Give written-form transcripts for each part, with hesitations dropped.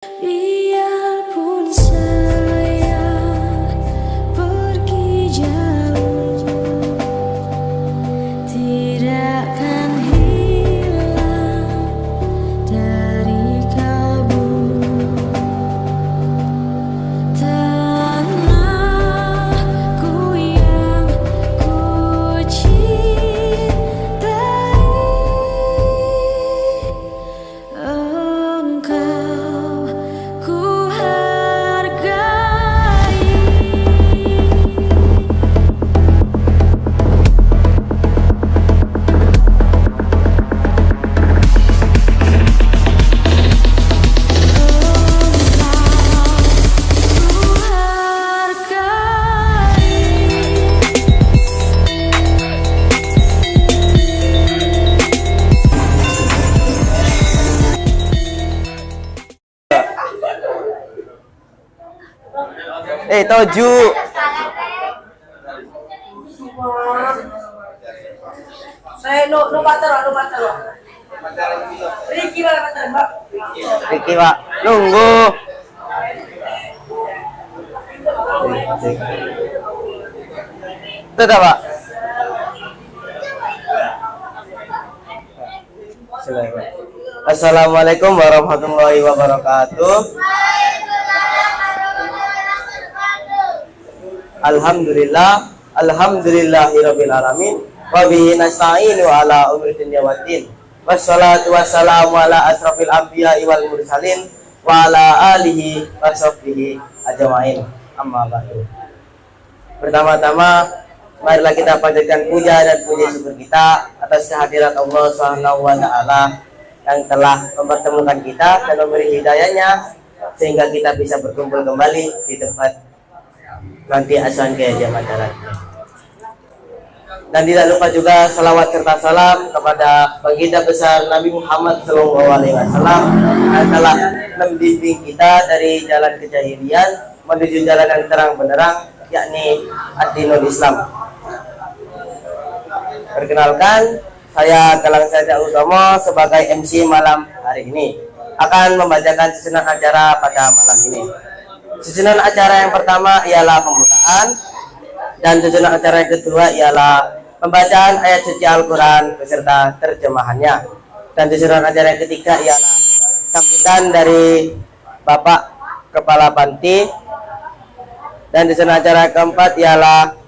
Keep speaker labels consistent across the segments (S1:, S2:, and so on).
S1: Biarpun saya pergi jauh, tidak akan hilang dari kalbu. Tanahku yang ku cintai, engkau ku hargai.
S2: Toju.
S3: Saya no patero. Ricky mana patero, Mbak?
S2: Riki, Pak. Nunggu. Itu dah, Pak. Assalamualaikum warahmatullahi wabarakatuh. Alhamdulillahirabbil alamin wa bihi nasta'inu ala umuri dunya waddin. Wassalatu wassalamu ala asrafil anbiya'i wal mursalin wa ala alihi wa sahbihi ajmain. Amma ba'du. Pertama-tama marilah kita panjatkan puja dan puji syukur kita atas kehadirat Allah Subhanahu wa taala yang telah mempertemukan kita dan memberi hidayahnya sehingga kita bisa berkumpul kembali di tempat nanti asuhan ke jamaah darat. Dan tidak lupa juga salawat serta salam kepada baginda besar Nabi Muhammad SAW yang telah membimbing kita dari jalan kejahilian menuju jalan yang terang benderang, yakni ad-dinul Islam. Perkenalkan, saya Galang Saja Utomo sebagai MC malam hari ini akan membacakan susunan acara pada malam ini. Susunan acara yang pertama ialah pembukaan, dan susunan acara yang kedua ialah pembacaan ayat suci Al-Quran beserta terjemahannya, dan susunan acara yang ketiga ialah sambutan dari Bapak Kepala Panti, dan susunan acara yang keempat ialah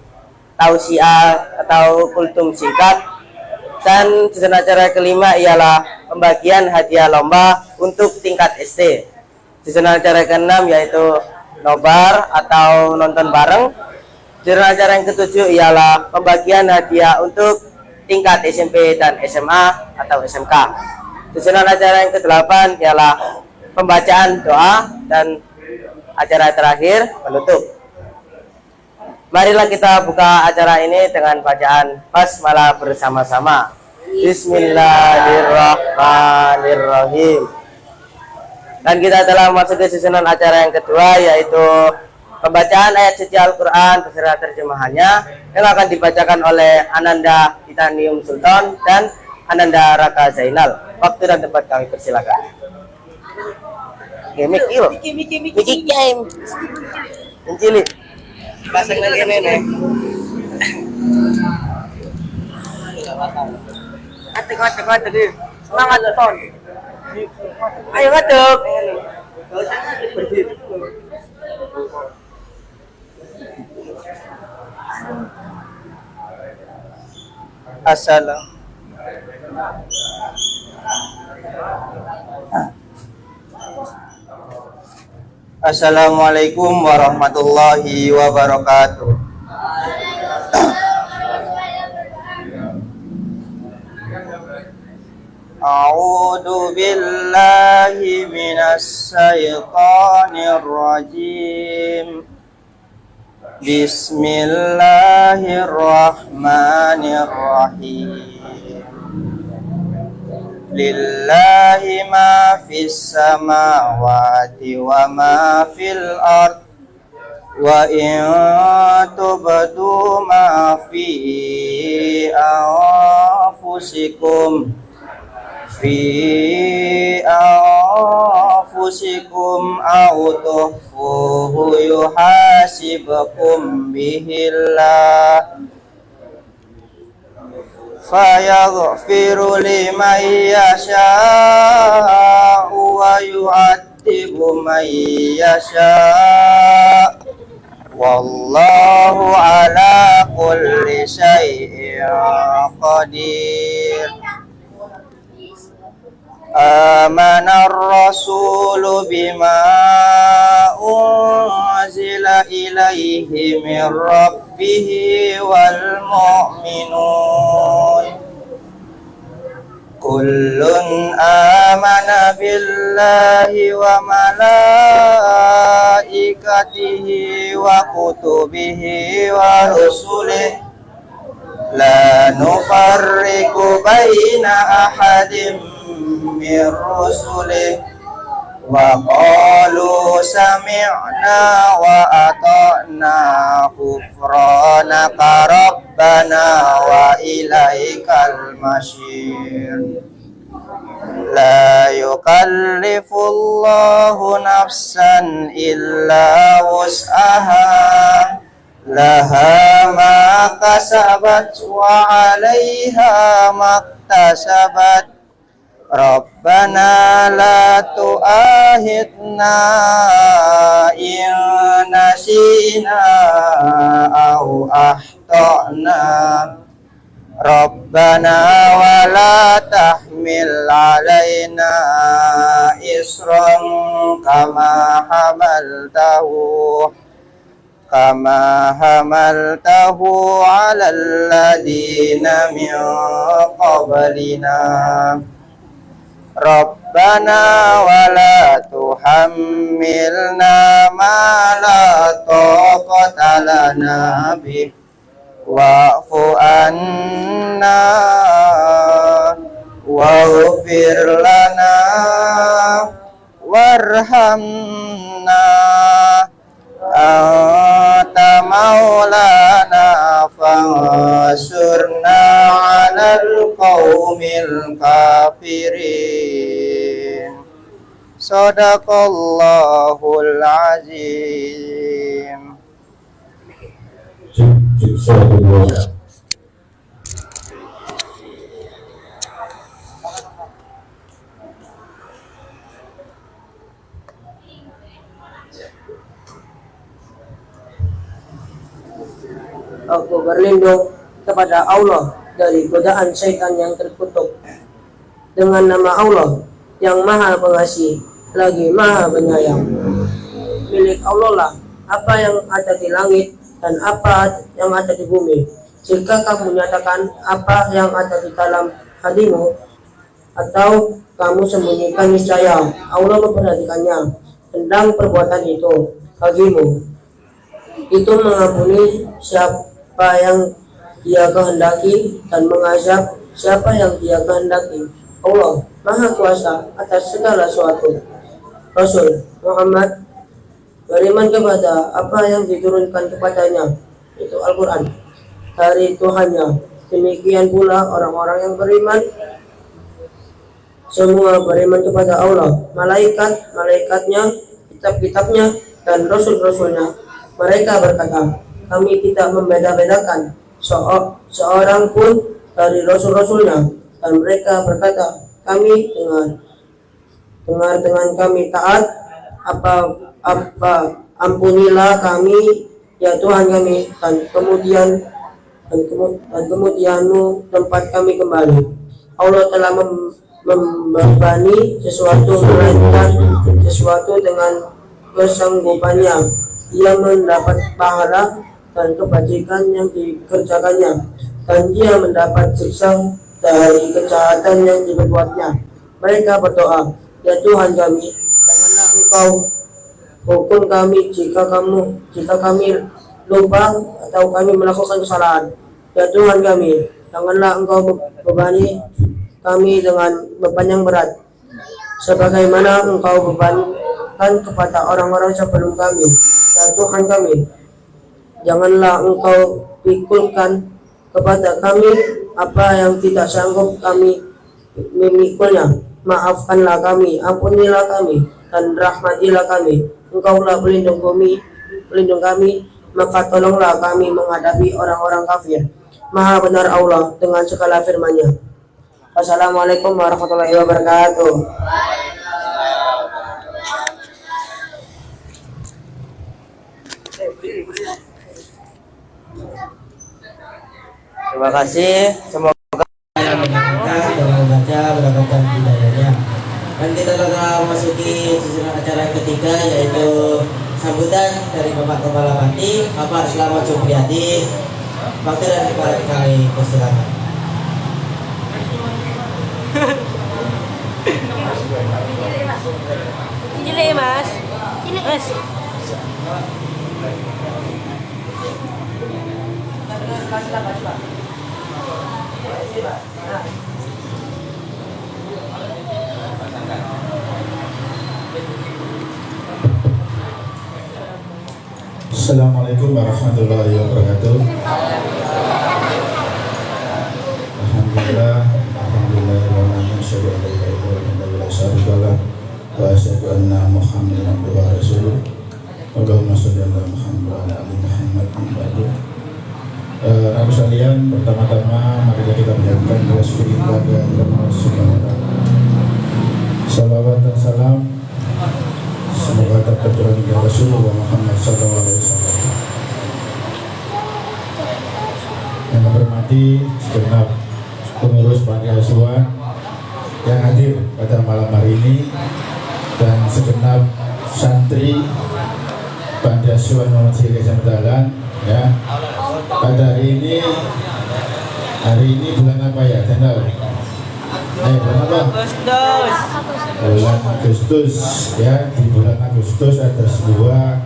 S2: tausiah atau kultum singkat, dan susunan acara yang kelima ialah pembagian hadiah lomba untuk tingkat SD. Susunan acara yang keenam yaitu nobar atau nonton bareng. Susunan acara yang ketujuh ialah pembagian hadiah untuk tingkat SMP dan SMA atau SMK. Susunan acara yang kedelapan ialah pembacaan doa, dan acara terakhir penutup. Marilah kita buka acara ini dengan bacaan basmalah bersama-sama. Bismillahirrahmanirrahim. Dan kita telah masuk ke susunan acara yang kedua, yaitu pembacaan ayat suci Al-Quran beserta terjemahannya yang akan dibacakan oleh Ananda Titanium Sultan dan Ananda Raka Zainal. Waktu dan tempat kami persilakan. Miki game. Mencili. Pasang lagi nenek. Atek deh. Semangat ton. Ayo ngaduk. Assalamualaikum warahmatullahi wabarakatuh. A'udzu billahi minas syaitonir rajim. Bismillahirrahmanirrahim. Lillahi ma fis samawati wa ma fil ard, wa in tubdu ma fi anfusikum
S4: fi anfusikum aw tukhfuhu yuhasibkum bihillah fayaghfiru liman yasha'u wa yu'adzibu man yasha' wallahu ala kulli syai'in qadir. Amana ar-rasulu bima unzila ilaihi min rabbih wal mu'minun kullun amana billahi wa malaikatihi wa kutubihi wa rusulihi la nufarriqu baina ahadin min rusulihi wa qalu sami'na wa ata'na ghufranaka rabbana wa ilaikal masyir. La yukallifullahu nafsan illa wus'aha laha ma kasabat wa 'alaiha maktasabat Rabbana la tu'ahidna in nasina aw akhtana Rabbana wa la tahmil alaina isran kama hamaltahu ala alladhina min qablina Rabbana wa la tuhammilna ma la taqata lana bih wa'fu anna waghfir lana warhamna anta maulana fansurna 'alal qaumil kafirin. Shadaqallahul azim.
S3: Aku berlindung kepada Allah dari godaan syaitan yang terkutuk. Dengan nama Allah yang maha pengasih lagi maha penyayang. Milik Allah lah apa yang ada di langit dan apa yang ada di bumi. Jika kamu menyatakan apa yang ada di dalam hatimu atau kamu sembunyikan, niscaya Allah memperhatikannya tentang perbuatan itu bagimu. Itu mengampuni siapa yang Dia kehendaki dan mengazab siapa yang Dia kehendaki. Allah Maha Kuasa atas segala sesuatu. Rasul Muhammad beriman kepada apa yang diturunkan kepadanya, itu Al-Quran, dari Tuhannya. Demikian pula orang-orang yang beriman semua beriman kepada Allah, malaikatnya, kitab-kitabnya, dan rasul-rasulnya. Mereka berkata, kami tidak membeda-bedakan seorang pun dari rasul-rasulnya. Dan mereka berkata, kami dengar dengan kami taat, apa ampunilah kami ya Tuhan kami, dan kemudianmu tempat kami kembali. Allah telah membebani sesuatu melainkan sesuatu dengan kesanggupannya. Ia mendapat pahala dan kebajikan yang dikerjakannya, dan dia mendapat siksa dari kejahatan yang diperbuatnya. Mereka berdoa, ya Tuhan kami, janganlah Engkau hukum kami jika kami lupa atau kami melakukan kesalahan. Ya Tuhan kami, janganlah Engkau bebani kami dengan beban yang berat, sebagaimana Engkau bebankan kepada orang-orang sebelum kami. Ya Tuhan kami, janganlah Engkau pikulkan kepada kami apa yang tidak sanggup kami memikulnya. Maafkanlah kami, ampunilah kami, dan rahmatilah kami. Engkaulah pelindung kami, maka tolonglah kami menghadapi orang-orang kafir. Maha benar Allah dengan segala firman-Nya. Wassalamualaikum warahmatullahi wabarakatuh.
S2: Terima kasih. Semoga
S3: Yang menyenangkan dan membaca mendapatkan hidayahnya. Dan kita bakal masuki susunan acara yang ketiga, yaitu sambutan dari Bapak Kepala Panti, Bapak Slamet Supriyadi. Waktu dan kepala kami persilakan.
S5: Cilik mas. Mas.
S6: Assalamualaikum warahmatullahi wabarakatuh. Alhamdulillah, asyhadu an la ilaha illallah wa syarika lah wa asyhadu anna Muhammadan abduhu wa rasuluh. Allahumma shalli ala Muhammad wa ala ali Muhammad. Rabu sekalian, pertama-tama mari kita menyanyikan Rasulullah subhanahu wa ta'ala. Salawat dan salam semoga tercurah kepada Rasulullah Muhammad sallallahu alaihi wasallam. Yang hormati segenap pengurus panti asuhan yang hadir pada malam hari ini dan segenap santri panti asuhan Muhammad Syekh Jamdalan ya. Pada hari ini bulan apa ya? Tanggal bulan apa? Bulan Agustus ya. Di bulan Agustus ada sebuah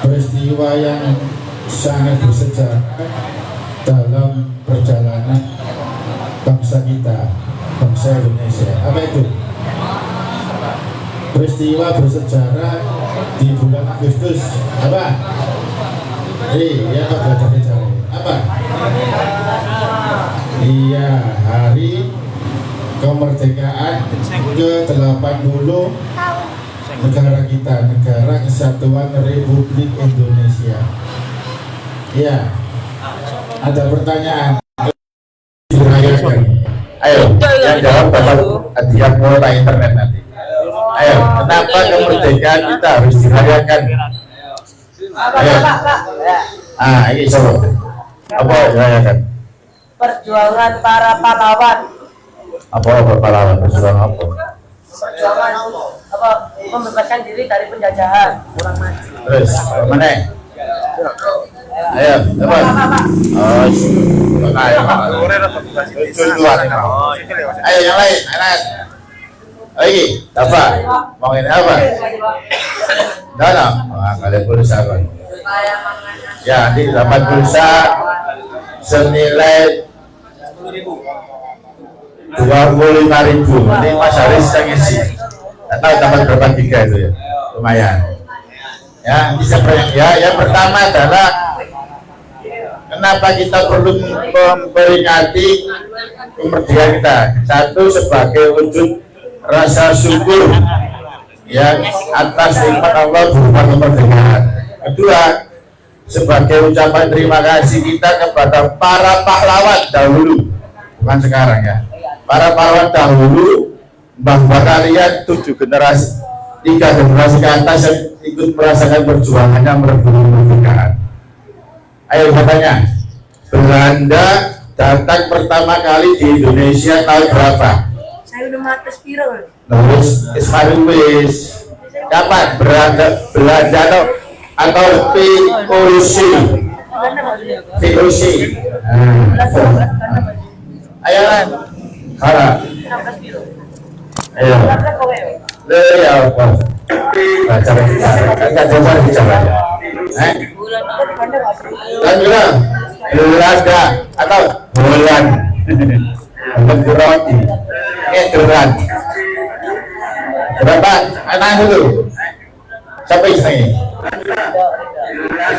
S6: peristiwa yang sangat bersejarah dalam perjalanan bangsa kita, bangsa Indonesia. Apa itu? Peristiwa bersejarah di bulan Agustus apa? Iya, Pak Belajar apa? Iya, hari kemerdekaan ke-80 negara kita, Negara Kesatuan Republik Indonesia. Iya. Ada pertanyaan? Ayo, yang jawab dapat hadiah kuota internet nanti. Ayo, kenapa kemerdekaan kita harus dirayakan? Ayo. Ini coba. Apa dirayakan?
S3: Perjuangan para pahlawan.
S6: Apa pahlawan? Perjuangan apa?
S3: Perjuangan membebaskan diri dari penjajahan. Kurang maju.
S6: Terus, mana? Ayo, coba. Ayo, yang lain, anak. Lagi, apa? Mau ini apa? Dana, kalian pulsa kan? Ya, di dapat pulsa senilai 25.000. Ini Mas Haris yang isi. Atau dapat berapa tiga itu ya? Lumayan. Ya, bisa ya. Yang pertama adalah kenapa kita perlu memperingati kemerdekaan kita? Satu, sebagai wujud rasa syukur yang atas nikmat Allah berupa kemerdekaan. Kedua, sebagai ucapan terima kasih kita kepada para pahlawan dahulu, bukan sekarang ya. Para pahlawan dahulu, bahwa kalian 3 generasi ke atas yang ikut merasakan perjuangannya merebut kemerdekaan. Ayo katanya, Belanda datang pertama kali di Indonesia tahun berapa?
S5: Saya udah mati spiral.
S6: Terus Ismail wis kapan Belanda atau VOC? Ayo kan, harap. Ayo. Ya apa? Baca kita coba bicara. Kan bilang Belanda atau bulan berarti bulan berapa anak dulu sampai sini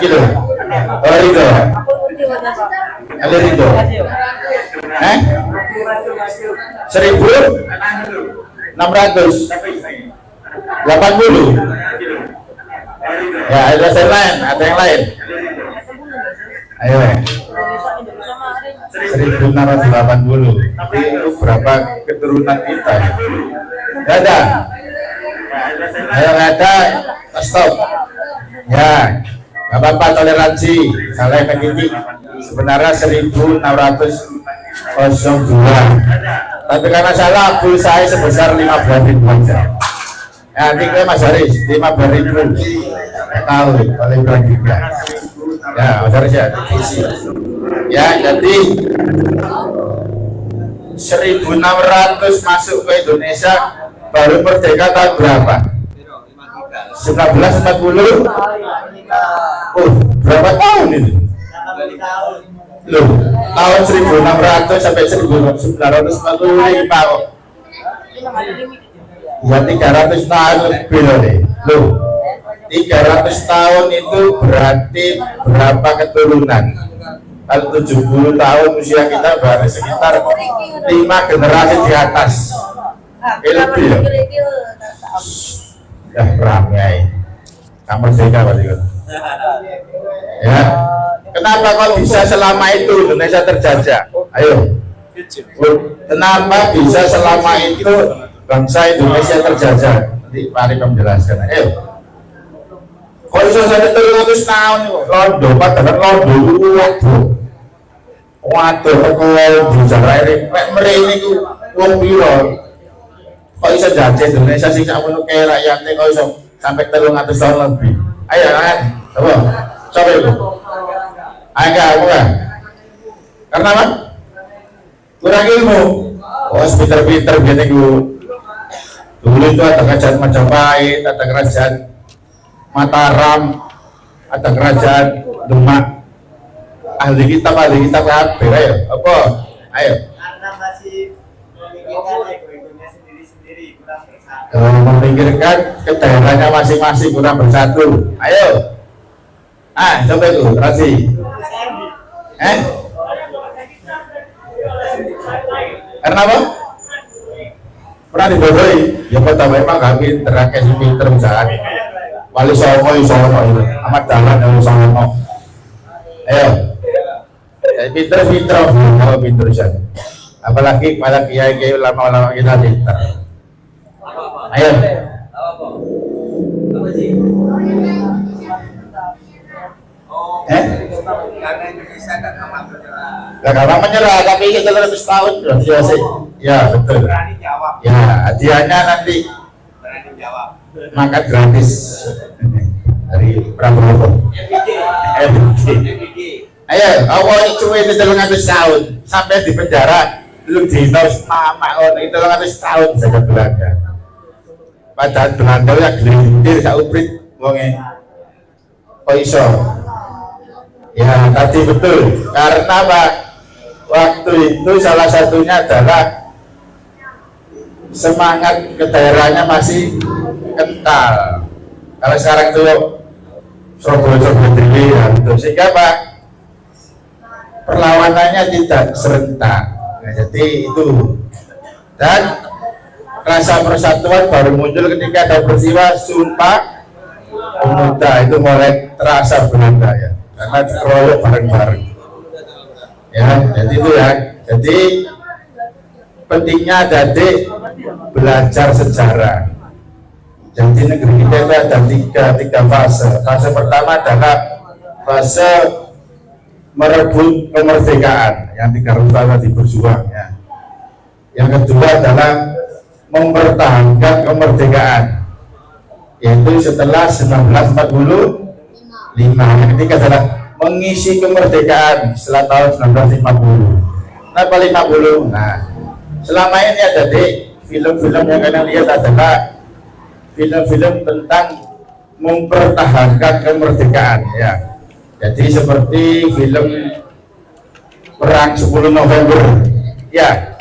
S6: gitu. Oh itu ada itu 1.680. Ya, ada yang lain, ada yang lain. Ayo. 1.680. Itu berapa keturunan kita? Gak ada. Ayo, gak ada. Stop. Ya, gak apa-apa, toleransi. Salah mendidik. Sebenarnya 1.602. Tapi karena salah, pulsa saya sebesar 15.000 saja. Ya, nanti ke Mas Haris, 15.000. Tahu, paling kurang juga. Ya, Mas Haris ya, isi. Ya, jadi 1.600 masuk ke Indonesia baru merdeka tahun berapa? 1940. Oh, berapa tahun itu? Loh, tahun 1600 sampai 1945 kok. Ya 300 tahun lebih loh nih. Loh, 300 tahun itu berarti berapa keturunan? Kalau 70 tahun usia kita berarti sekitar 5 generasi di atas. Lebih ya? Ya, ramai. Kamu merdeka berarti kan? Ya. Kenapa kok bisa selama itu Indonesia terjajah? Ayo. Kenapa bisa selama itu bangsa Indonesia terjajah? Nanti Pak Arif menjelaskan. Ayo. Kok bisa sampai 300 tahun? Londo, padahal Londo itu waduh, kok bicara ini, mereka itu wong piro. Kok bisa jajah Indonesia sih kamu kayak rakyatnya kok bisa sampai 300 tahun lebih. Ayo, coba, coba itu. Ayo, bukan? Karena apa? Kurang ilmu. Oh, pinter-pinter gini gue. Dulu itu ada kerajaan Majapahit, ada kerajaan Mataram, ada kerajaan Demak. Ahli kitab apa? Ayo, apa? Ayo.
S7: Karena masih memikirkan egonya sendiri-sendiri, kurang bersatu.
S6: Memikirkan kedaerahannya masing-masing kurang bersatu. Ayo. Coba itu, Rasi. Karena apa? Pernah dibodohi? Ya kota memang kami terakhir pinter misalkan. Wali Songo, amat jalan Wali Songo. Ayo. Pinter-pinter, kalau pinter saja. Apalagi pada kiai-kiai ulama-ulama kita pinter. Ayo.
S7: Karena Indonesia gak gampang menyerah.
S6: Gak gampang menyerah, tapi kita 300 tahun sudah sih. Ya betul.
S7: Berani jawab.
S6: Ya, hadiahnya nanti
S7: Berani jawab.
S6: makan gratis dari Prabowo.
S7: MPG.
S6: Ayo, awal itu 300 tahun sampai di penjara belum dinos mama itu 300 tahun saja Belanda. Padahal Belanda ya gelintir saubrit wonge. Kok iso? Ya tadi betul. Karena apa? Waktu itu salah satunya adalah semangat kedaerahannya masih kental. Kalau sekarang itu Surabaya ya, gitu. Sehingga Pak perlawanannya tidak serentak. Nah, jadi itu dan rasa persatuan baru muncul ketika ada peristiwa Sumpah Pemuda, itu mulai terasa Belanda ya, karena dikeroyok bareng-bareng. Ya, jadi itu ya. Jadi pentingnya adik belajar sejarah. Jadi negeri kita itu ada tiga fase. Fase pertama adalah fase merebut kemerdekaan yang 300 tahun tadi berjuang ya. Yang kedua adalah mempertahankan kemerdekaan, yaitu setelah 1945. Yang ketiga adalah mengisi kemerdekaan setelah tahun 1950. Kenapa 50? Nah, selama ini ada di film-film yang kalian lihat adalah film-film tentang mempertahankan kemerdekaan ya. Jadi seperti film Perang 10 November ya,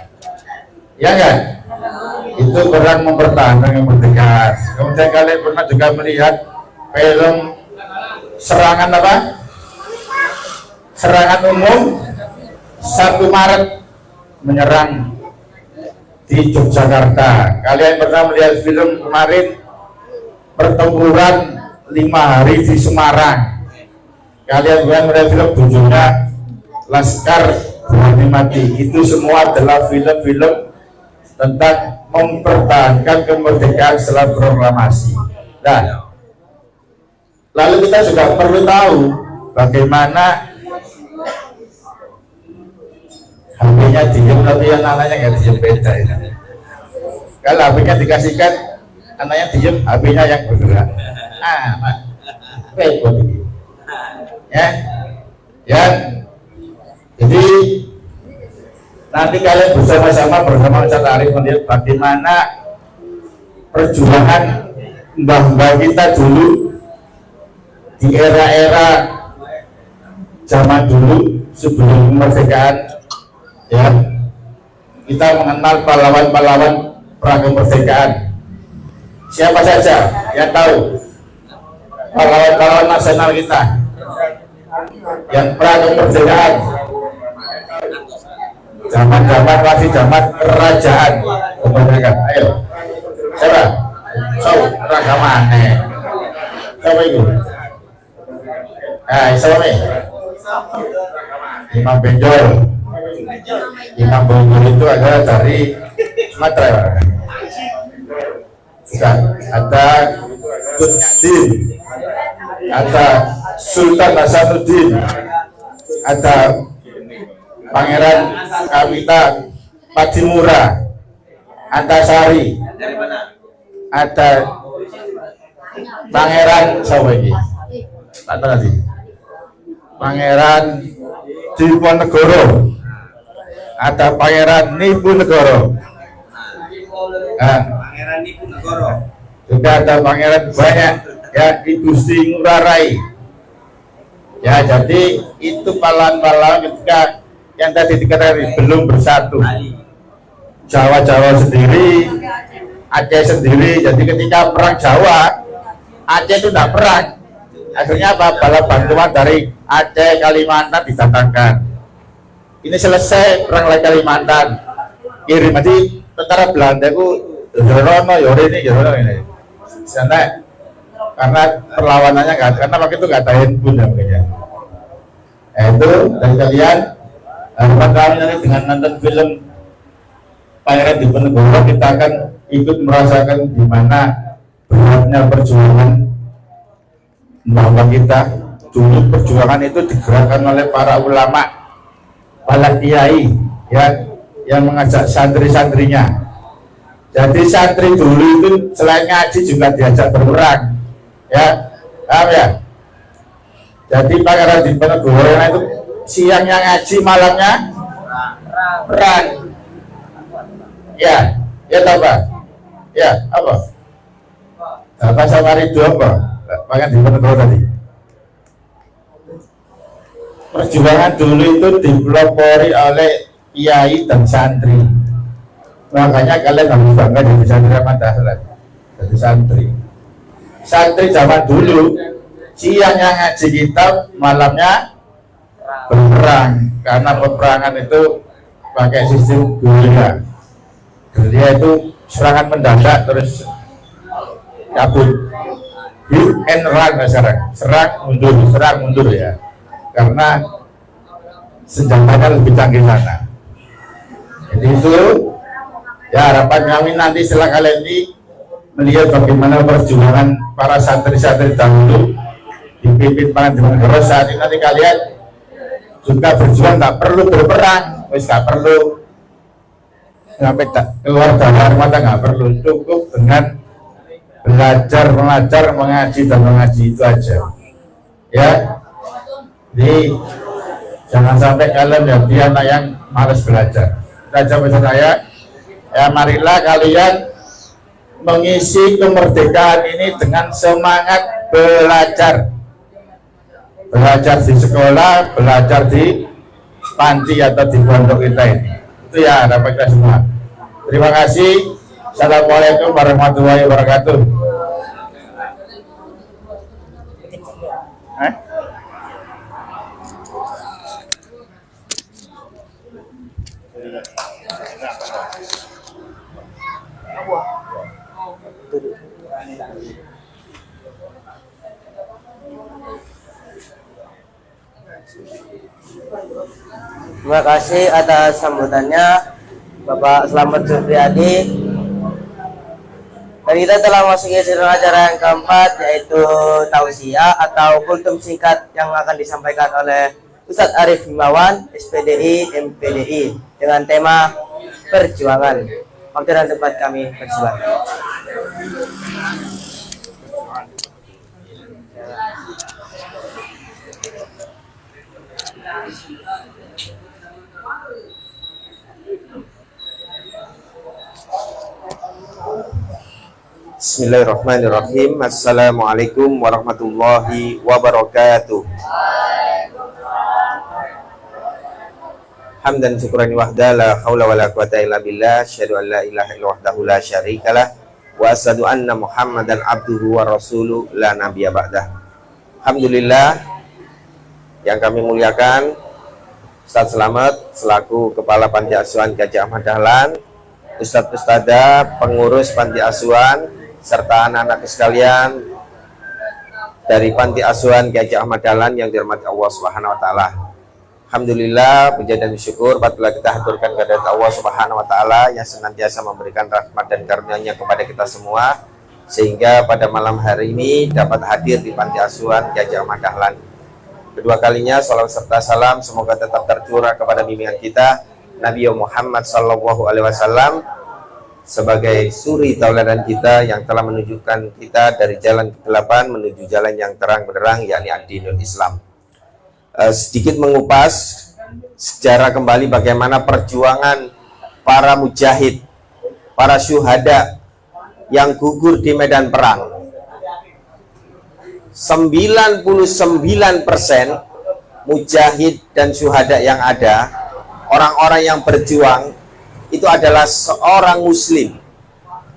S6: ya kan? Itu perang mempertahankan kemerdekaan. Kemudian kalian pernah juga melihat film serangan apa? Serangan umum 1 Maret menyerang di Yogyakarta. Kalian pernah melihat film kemarin pertempuran 5 hari di Semarang. Kalian pernah melihat film judulnya Laskar Berani Mati. Itu semua adalah film-film tentang mempertahankan kemerdekaan setelah proklamasi. Nah, lalu kita juga perlu tahu bagaimana HP-nya diem tapi yang anaknya nggak diem, beda ya. Kalau HP-nya dikasihkan anaknya diem, HP-nya yang bergerak. Repot ini. Ya. Jadi nanti kalian bersama-sama bersama Ustaz Arif melihat bagaimana perjuangan mbah-mbah kita dulu di era-era zaman dulu sebelum kemerdekaan. Ya, kita mengenal pahlawan-pahlawan perang kemerdekaan. Siapa saja yang tahu pahlawan-pahlawan nasional kita yang perang kemerdekaan? Zaman-zaman masih zaman kerajaan kemerdekaan. Ayo, siapa? So, ragamane. Siapa itu? Siapa nih? Imam Benjol. Imam Benjol itu adalah dari Sumatera. Bukan. Ada Kunyadin, ada Sultan Hasanuddin, ada Pangeran Kawita Padimura, Antasari, ada Pangeran siapa ini? Tak tahu nanti. Pangeran Diponegoro, ada Pangeran Niponegoro,
S7: Pangeran Niponegoro,
S6: juga ada pangeran banyak ya, Gusti Ngurah Rai. Ya, jadi itu pahlawan-pahlawan ketika yang tadi dikatakan belum bersatu. Jawa sendiri, Aceh sendiri. Jadi ketika perang Jawa, Aceh itu tidak perang. Akhirnya apa? Bala bantuan dari Aceh, Kalimantan didatangkan. Ini selesai perang Kalimantan, kirim nanti tentara Belanda itu Yorono, ini. Sana karena perlawanannya nggak, karena waktu itu nggak ada handphone ya mungkin. Itu dari kalian harapan kami nanti dengan nonton film Pangeran Diponegoro kita akan ikut merasakan gimana beratnya perjuangan bahwa kita dulu. Perjuangan itu digerakkan oleh para ulama, para kiai yang mengajak santri-santrinya. Jadi santri dulu itu selain ngaji juga diajak berperang, ya, paham ya? Jadi Pangeran Diponegoro itu siangnya ngaji, malamnya perang. Ya tahu Pak? Ya, apa? Apa sama itu apa? Pangeran Diponegoro tadi. Perjuangan dulu itu dipelopori oleh kiai dan santri. Makanya kalian harus bangga jadi santri Ahmad. Jadi santri zaman dulu siangnya ngaji kitab, malamnya berperang. Karena peperangan itu pakai sistem guerilla. Guerilla itu serangan mendadak terus kabur. Hit and run serang mundur ya. Karena senjatanya lebih canggih sana. Jadi itu ya harapan kami nanti setelah kalian ini melihat bagaimana perjuangan para santri-santri dahulu dipimpin Pangeran Diponegoro. Saat ini nanti kalian juga berjuang, nggak perlu berperang, nggak perlu sampai keluar dari armada, nggak perlu, cukup dengan belajar, mengajar, mengaji dan mengaji itu aja. Ya, jadi jangan sampai kalian jadi anak yang malas belajar. Saja pesan saya. Ya, marilah kalian mengisi kemerdekaan ini dengan semangat belajar. Belajar di sekolah, belajar di panti atau di pondok kita ini. Itu ya harapan kita semua. Terima kasih. Assalamualaikum warahmatullahi wabarakatuh.
S2: Terima kasih atas sambutannya Bapak Slamet Supriyadi. Dan kita telah memasuki sesi acara yang keempat, yaitu tausiah atau kultum singkat yang akan disampaikan oleh Ustadz Arif Himawan, SPDI, MPDI, dengan tema perjuangan. Waktu dan tempat kami persilakan.
S4: Bismillahirrahmanirrahim. Assalamualaikum warahmatullahi wabarakatuh. Hamdan syukran wahda la haula wala quwata illa billah. Asyhadu an la ilaha illallah wahdahu la syarikalah wa asyhadu anna Muhammadan abduhu wa rasuluh la nabiyya ba'dah. Alhamdulillah yang kami muliakan Ustadz Slamet selaku Kepala Panti Asuhan Gajah Ahmad Dahlan, Ustadz Ustadzah, pengurus Panti Asuhan, serta anak-anak sekalian dari Panti Asuhan Gajah Ahmad Dahlan yang dirahmati Allah Subhanahu wa taala. Alhamdulillah, puja dan syukur patutlah kita haturkan kehadirat Allah Subhanahu wa taala yang senantiasa memberikan rahmat dan karunia-Nya kepada kita semua, sehingga pada malam hari ini dapat hadir di Panti Asuhan Gajah Ahmad Dahlan. Kedua kalinya salawat serta salam semoga tetap tercurah kepada bimbingan kita Nabi Muhammad sallallahu alaihi wasallam sebagai suri tauladan kita yang telah menunjukkan kita dari jalan kegelapan menuju jalan yang terang benderang, yakni ad-dinul Islam. Sedikit mengupas sejarah kembali bagaimana perjuangan para mujahid, para syuhada yang gugur di medan perang. 99% mujahid dan syuhada yang ada, orang-orang yang berjuang itu adalah seorang muslim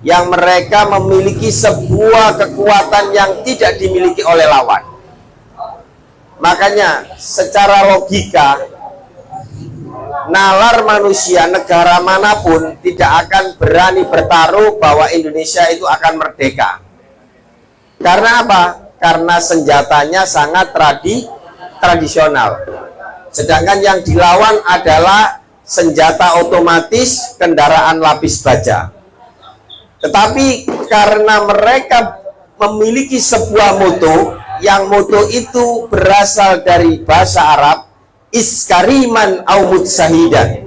S4: yang mereka memiliki sebuah kekuatan yang tidak dimiliki oleh lawan. Makanya secara logika nalar manusia negara manapun tidak akan berani bertaruh bahwa Indonesia itu akan merdeka. Karena apa? Karena senjatanya sangat tradisional. Sedangkan yang dilawan adalah senjata otomatis, kendaraan lapis baja. Tetapi karena mereka memiliki sebuah moto, yang moto itu berasal dari bahasa Arab, iskariman au mutsahidan,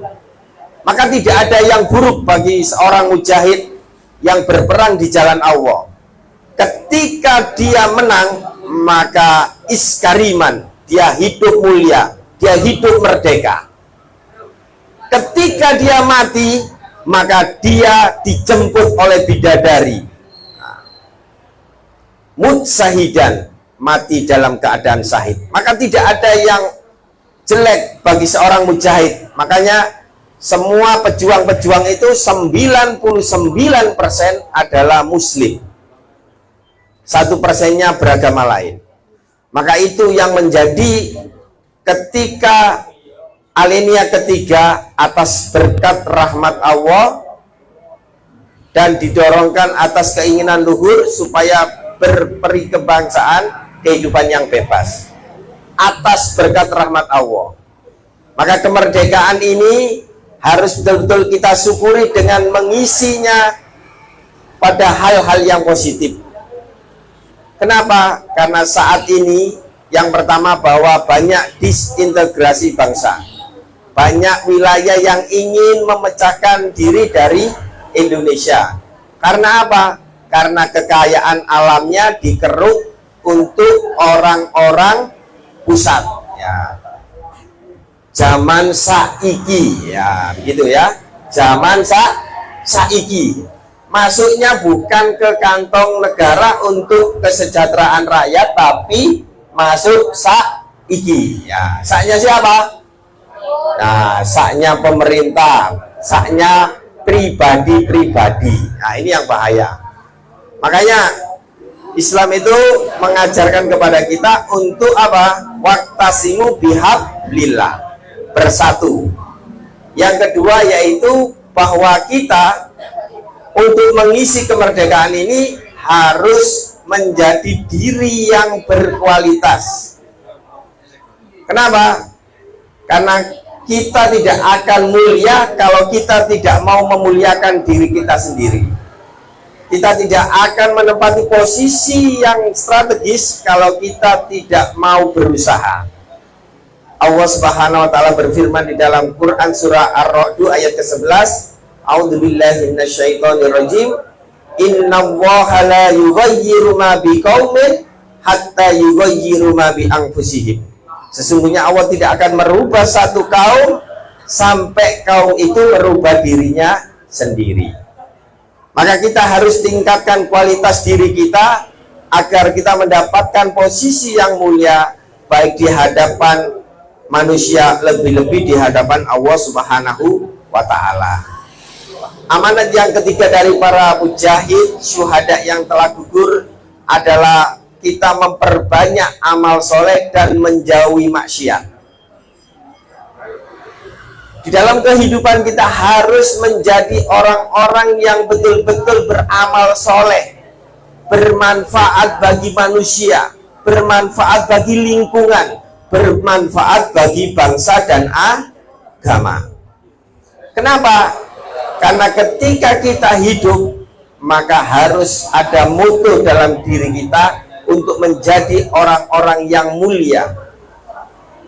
S4: maka tidak ada yang buruk bagi seorang mujahid yang berperang di jalan Allah. Ketika dia menang, maka iskariman, dia hidup mulia, dia hidup merdeka. Ketika dia mati, maka dia dijemput oleh bidadari. Mutsahidan, mati dalam keadaan syahid. Maka tidak ada yang jelek bagi seorang mujahid. Makanya semua pejuang-pejuang itu 99% adalah muslim. 1%-nya beragama lain. Maka itu yang menjadi ketika alinea ketiga atas berkat rahmat Allah dan didorongkan atas keinginan luhur supaya berperi kebangsaan kehidupan yang bebas atas berkat rahmat Allah. Maka kemerdekaan ini harus betul-betul kita syukuri dengan mengisinya pada hal-hal yang positif. Kenapa? Karena saat ini yang pertama bahwa banyak disintegrasi bangsa, banyak wilayah yang ingin memecahkan diri dari Indonesia. Karena apa? Karena kekayaan alamnya dikeruk untuk orang-orang pusat. Ya. Zaman saiki, ya, begitu ya. Zaman saiki. Masuknya bukan ke kantong negara untuk kesejahteraan rakyat, tapi masuk saiki. Ya, saknya siapa? Nah, saknya pemerintah, saknya pribadi-pribadi. Nah, ini yang bahaya. Makanya Islam itu mengajarkan kepada kita untuk apa? Waqtasimu bihablillah, bersatu. Yang kedua yaitu bahwa kita untuk mengisi kemerdekaan ini harus menjadi diri yang berkualitas. Kenapa? Karena kita tidak akan mulia kalau kita tidak mau memuliakan diri kita sendiri. Kita tidak akan menempati posisi yang strategis kalau kita tidak mau berusaha. Allah Subhanahu wa taala berfirman di dalam Quran surah Ar-Ra'd ayat ke-11, A'udzubillahi minasyaitonirrajim. Innallaha la yughayyiru ma biqaumin hatta yughayyiru ma bi anfusihim. Sesungguhnya Allah tidak akan merubah satu kaum sampai kaum itu merubah dirinya sendiri. Maka kita harus tingkatkan kualitas diri kita agar kita mendapatkan posisi yang mulia baik di hadapan manusia, lebih-lebih di hadapan Allah Subhanahu wa taala. Amanat yang ketiga dari para mujahid syuhada yang telah gugur adalah kita memperbanyak amal soleh dan menjauhi maksiat. Di dalam kehidupan kita harus menjadi orang-orang yang betul-betul beramal soleh, bermanfaat bagi manusia, bermanfaat bagi lingkungan, bermanfaat bagi bangsa dan agama. Kenapa? Karena ketika kita hidup, maka harus ada moto dalam diri kita untuk menjadi orang-orang yang mulia.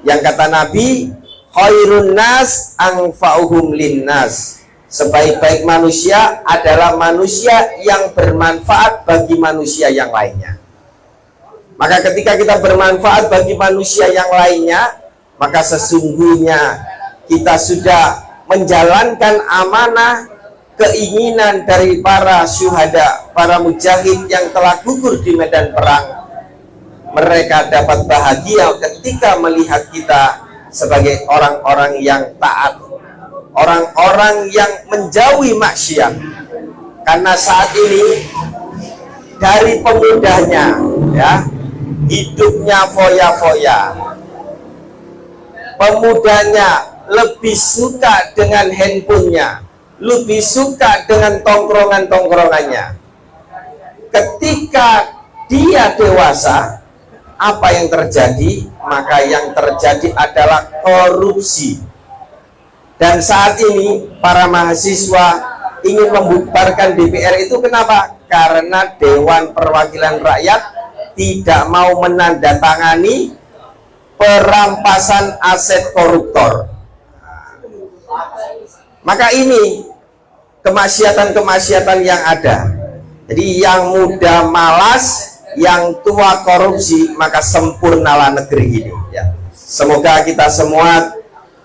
S4: Yang kata Nabi, khairun nas anfa'uhum linnas. Sebaik-baik manusia adalah manusia yang bermanfaat bagi manusia yang lainnya. Maka ketika kita bermanfaat bagi manusia yang lainnya, maka sesungguhnya kita sudah menjalankan amanah keinginan dari para syuhada, para mujahid yang telah gugur di medan perang. Mereka dapat bahagia ketika melihat kita sebagai orang-orang yang taat, orang-orang yang menjauhi maksiat. Karena saat ini dari pemudanya, ya, hidupnya foya-foya, pemudanya lebih suka dengan handphonenya, lebih suka dengan tongkrongan-tongkrongannya. Ketika dia dewasa, apa yang terjadi? Maka yang terjadi adalah korupsi. Dan saat ini para mahasiswa ingin membubarkan DPR itu kenapa? Karena Dewan Perwakilan Rakyat tidak mau menandatangani perampasan aset koruptor. Maka ini kemaksiatan-kemaksiatan yang ada. Jadi yang muda malas, yang tua korupsi, maka sempurnalah negeri ini, ya. Semoga kita semua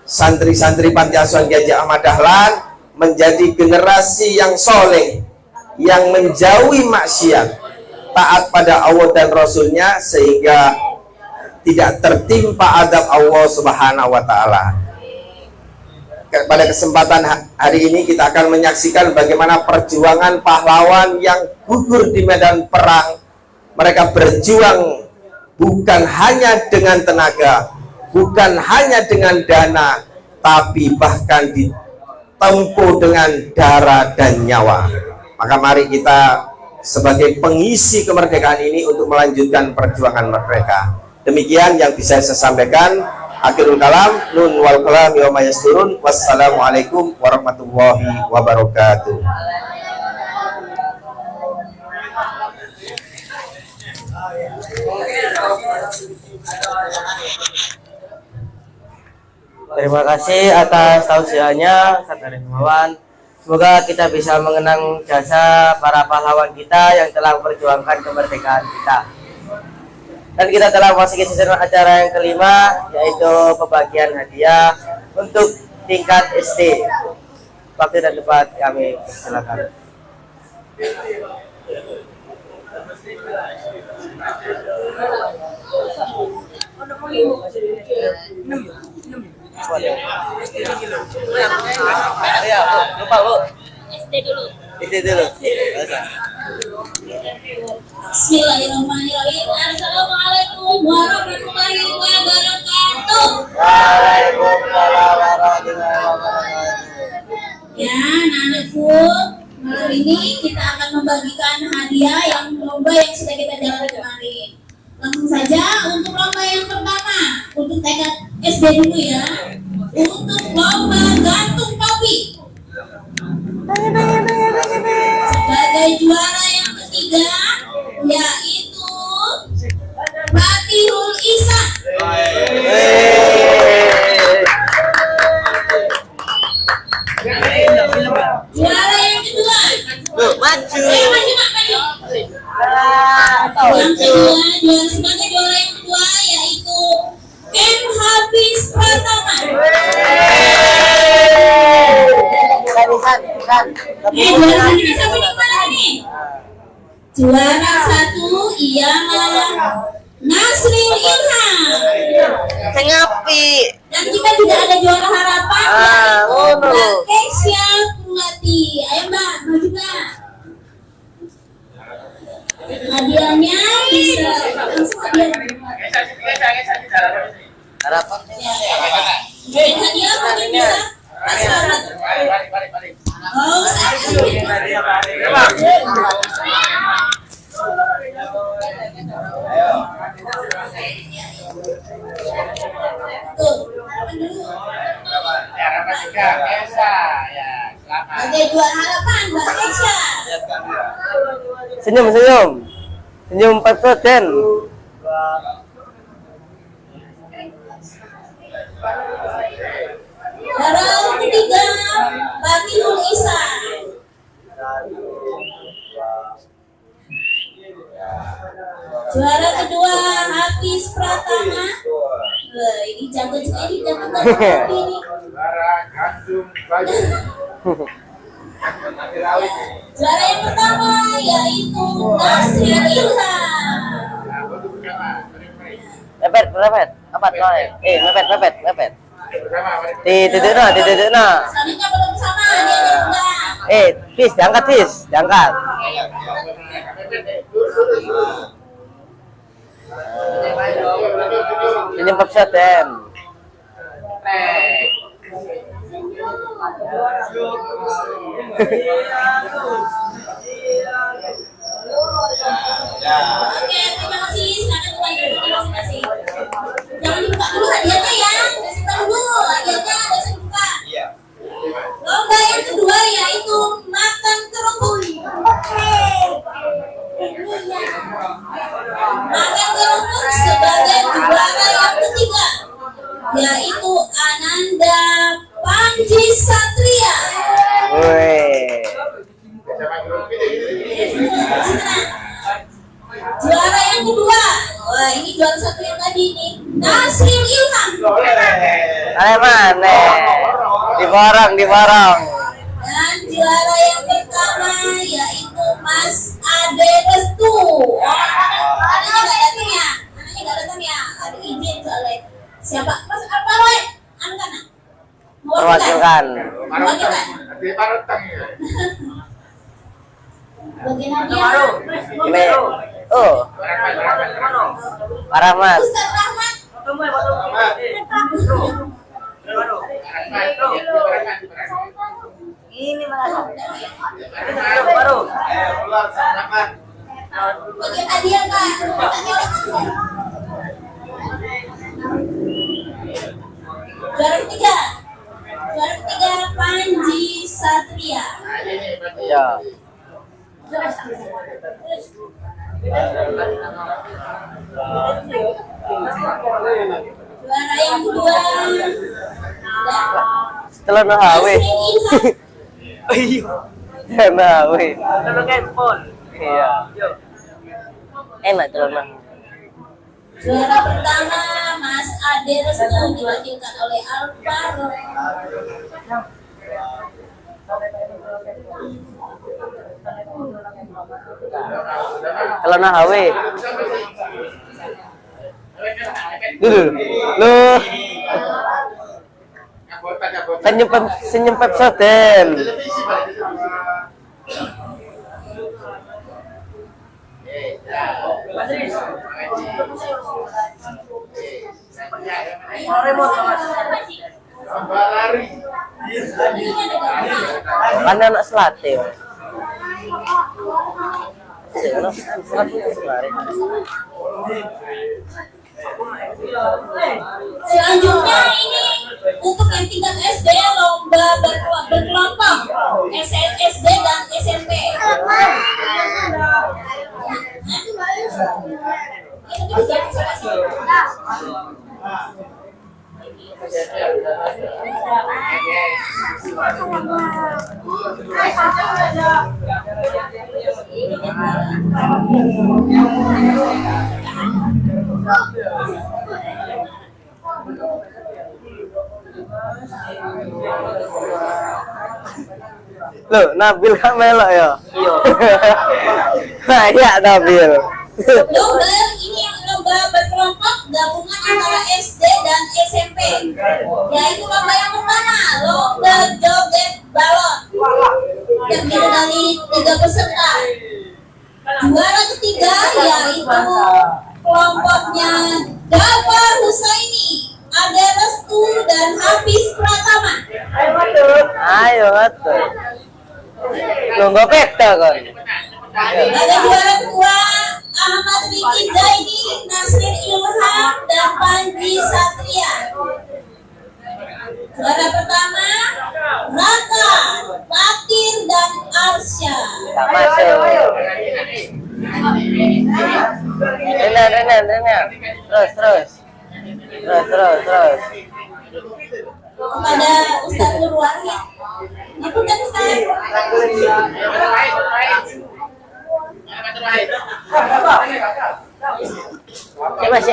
S4: santri-santri Panti Asuhan Kiai Haji Ahmad Dahlan menjadi generasi yang soleh, yang menjauhi maksiat, taat pada Allah dan Rasulnya, sehingga tidak tertimpa adab Allah Subhanahu wa ta'ala. Pada kesempatan hari ini kita akan menyaksikan bagaimana perjuangan pahlawan yang gugur di medan perang. Mereka berjuang bukan hanya dengan tenaga, bukan hanya dengan dana, tapi bahkan ditempuh dengan darah dan nyawa. Maka mari kita sebagai pengisi kemerdekaan ini untuk melanjutkan perjuangan mereka. Demikian yang bisa saya sampaikan. Akhirul kalam, nun wal kalam yawma yasturun. Wassalamualaikum warahmatullahi wabarakatuh.
S2: Terima kasih atas tausiahnya, Saudara Himawan. Semoga kita bisa mengenang jasa para pahlawan kita yang telah memperjuangkan kemerdekaan kita. Dan kita telah memasuki susunan acara yang kelima, yaitu pembagian hadiah untuk tingkat SD. Waktu dan tempat kami silakan. Ya, lupa Bu. SD dulu.
S8: Bismillahirrahmanirrahim. Assalamualaikum warahmatullahi wabarakatuh.
S2: Waalaikumsalam warahmatullahi wabarakatuh.
S8: Ya, anak-anakku, malam ini kita akan membagikan hadiah yang lomba yang sudah kita jalankan kemarin. Langsung saja untuk lomba yang pertama, untuk tingkat SD dulu ya. Untuk Juara satu bisa menang mana nih? Juara satu ialah Nasril Ilham.
S5: Sengapi.
S8: Dan kita juga ada juara harapan yaitu Mbak Kesya Kulati. Ayo Mbak, maju Mbak. Hadiahnya bisa langsung hadiah. Hadiah mungkin bisa Mas Farhat. Oh, tuh, harapan dulu. Oke, juara harapan Mbak Kesya.
S2: Senyum, senyum. Senyum 4%.
S8: Juara ketiga Batinul Ihsan. Juara kedua Hafiz Pratama. Wah, ini jago juga ini jago banget ini. Juara yang pertama yaitu Nasril Ilham.
S2: Mepet. Apa tuh? Mepet. Titik na.
S8: Selanjutnya belum sama dia juga.
S2: Fis, diangkat. Senyum 4%.
S8: Oke, terima kasih. Silakan kembali ke masing-masing. Jangan dibuka dulu hadiahnya ya. Kasih tahu dulu hadiahnya ada yang buka. Lomba yang kedua yaitu makan kerupuk. Makan kerupuk sebagai juara yang ketiga yaitu Ananda Panji Satria.
S2: Woi.
S8: Juara yang kedua, wah ini juara satu yang tadi nih, Nasril Ilham.
S2: Mana? Diborong.
S8: Dan juara yang pertama yaitu Mas Ade Restu. Anaknya nggak datang ya, ada izin soalnya. Siapa? Mas apa Roy? Anak-anak.
S2: Mewakilkan.
S8: Bagian hadiah.
S2: Ini. Oh. Rahmat.
S8: Ustaz Rahmat.
S5: Ini mana?
S8: Bagian hadiah Kak. Juara ketiga Panji Satria.
S2: Ya.
S8: Juara yang kedua
S2: Setelah nahawe.
S8: Nasril Ilham.
S2: Nahawe.
S5: handphone.
S2: Iya. Enak celana.
S8: Juara pertama Mas Ade Restu diwakilkan oleh Alvaro.
S2: Celana HW. Dulu. Loh. Senyum Pep Hotel. Mana anak selate?
S8: Selanjutnya ini untuk yang tingkat SD lomba berkelompok SD dan SMP.
S2: Loh, Nabil kan melok ya? Nah, iya Nabil.
S8: Lomba ini yang lomba berkelompok gabungan antara SD dan SMP. Yaitu lomba yang pertama, lomba joget balon. Terdiri dari 3 peserta. Juara ketiga yaitu kelompoknya Gafar Husaini, Ade Restu dan Hafiz Pratama.
S2: Ayo betul. Lo nggak peta kan?
S8: Ada juara kedua Ahmad Riki Zaidi, Nasir Ilham dan Panji Satria. Juara pertama Raka, Fatir dan Arsya.
S2: Tak masuk. Dengar. Terus.
S8: Kepada Ustaz Nur Wahid. Dipunten Ustaz.
S2: Mas.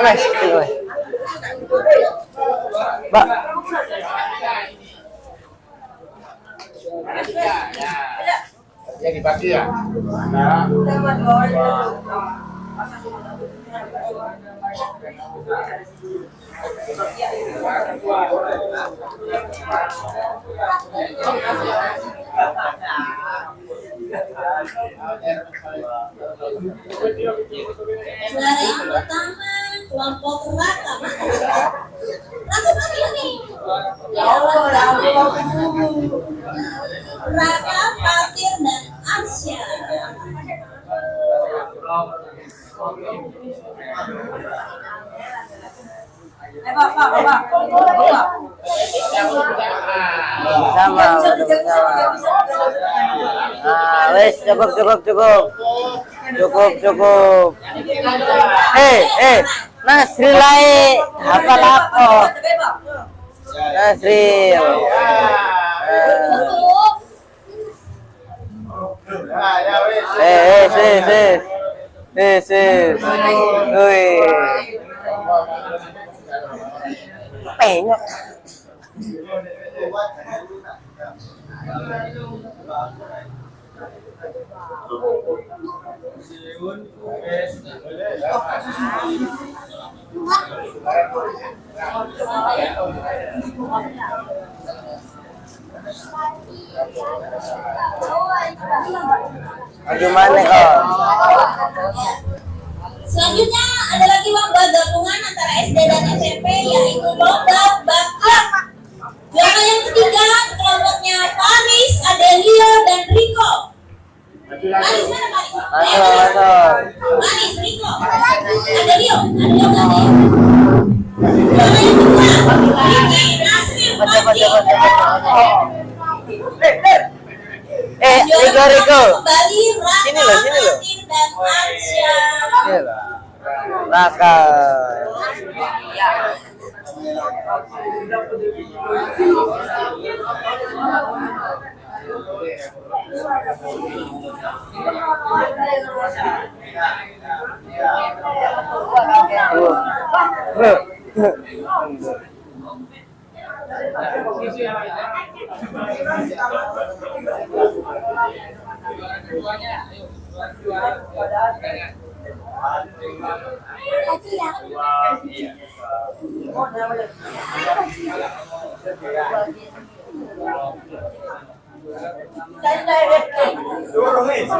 S2: Mbak.
S6: Ya dibagi ya.
S8: Juara yang pertama kelompok Raka. Raka mana nih? Raka, Fatir dan Arsya.
S2: Sama. Wes cukup. Nasri lai apa lapo? Nasri. Penyok. Gimana kok?
S8: Selanjutnya ada lagi lomba gabungan antara SD dan SMP yaitu lomba bakat. Juara yang ketiga kelompoknya Faris, Adelia dan Riko. Faris mana Faris?
S2: Masuk.
S8: Faris, Riko, Adelia mana? Juara yang kedua Riki, Nasrim,
S2: Riko.
S8: Kembali
S2: Sini loh.
S8: Fatir dan Arsya.
S2: Raka.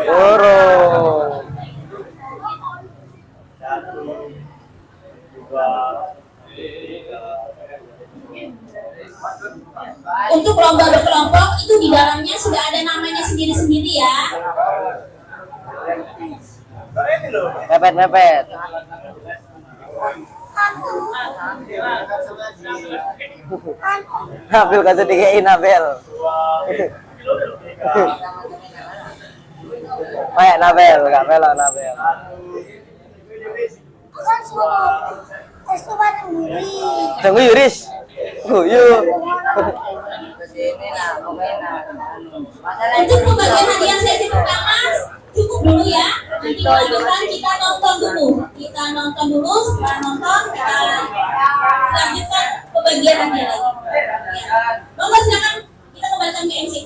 S2: Burung.
S8: Untuk lomba berkelompok itu di dalamnya sudah ada namanya sendiri-sendiri ya.
S2: Mepet. Nabil kasih digein Nabil. Kayak Nabil, gak melok Nabil. Tunggu Yuris. Yuk.
S8: Untuk pembagian hadiah sesi pertama cukup dulu ya. Nanti kelanjutan kita nonton dulu. Setelah nonton kita lanjutkan pembagian hadiah lagi. Monggo silakan kita kembalikan ke MC.